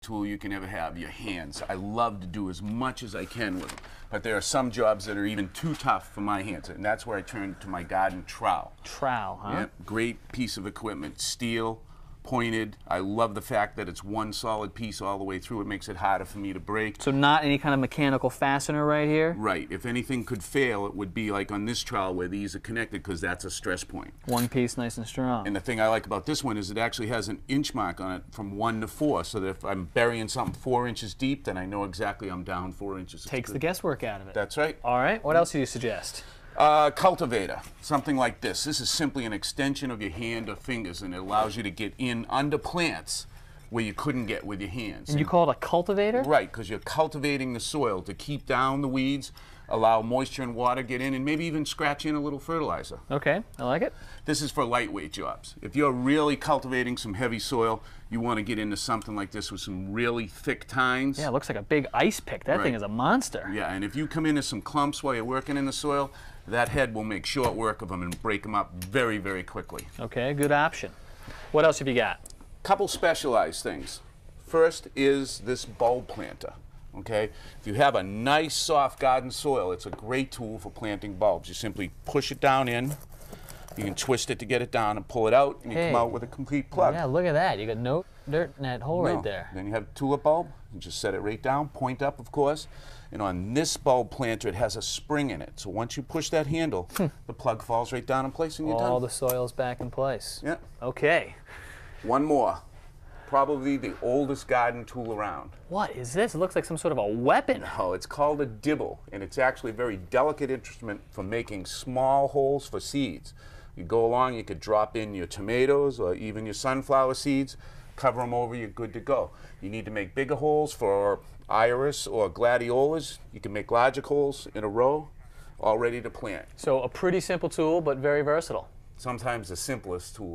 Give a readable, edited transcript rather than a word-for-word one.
tool you can ever have, your hands. I love to do as much as I can with them. But there are some jobs that are even too tough for my hands, and that's where I turn to my garden trowel. Trowel, huh? Yep, great piece of equipment. Steel, pointed. I love the fact that it's one solid piece all the way through. It makes it harder for me to break. So not any kind of mechanical fastener right here? Right. If anything could fail, it would be like on this trowel where these are connected, because that's a stress point. One piece nice and strong. And the thing I like about this one is it actually has an inch mark on it from 1 to 4, so that if I'm burying something 4 inches deep, then I know exactly I'm down 4 inches. Takes the guesswork out of it. That's right. All right. What else do you suggest? Cultivator, something like this. This is simply an extension of your hand or fingers, and it allows you to get in under plants where you couldn't get with your hands. And you call it a cultivator? Right, because you're cultivating the soil to keep down the weeds, allow moisture and water to get in, and maybe even scratch in a little fertilizer. Okay, I like it. This is for lightweight jobs. If you're really cultivating some heavy soil, you want to get into something like this with some really thick tines. Yeah, it looks like a big ice pick. That thing is a monster. Yeah, and if you come into some clumps while you're working in the soil, that head will make short work of them and break them up very, very quickly. Okay, good option. What else have you got? Couple specialized things. First is this bulb planter. Okay, if you have a nice soft garden soil, it's a great tool for planting bulbs. You simply push it down in, you can twist it to get it down and pull it out, and you come out with a complete plug. Yeah, look at that. You got no dirt in that hole right there. Then you have a tulip bulb, you just set it right down, point up of course, and on this bulb planter it has a spring in it. So once you push that handle, the plug falls right down in place and you're done. All the soil's back in place. Yeah. Okay. One more. Probably the oldest garden tool around. What is this? It looks like some sort of a weapon. Oh, it's called a dibble, and it's actually a very delicate instrument for making small holes for seeds. You go along, you could drop in your tomatoes or even your sunflower seeds, cover them over, you're good to go. You need to make bigger holes for iris or gladiolas. You can make larger holes in a row, all ready to plant. So a pretty simple tool, but very versatile. Sometimes the simplest tool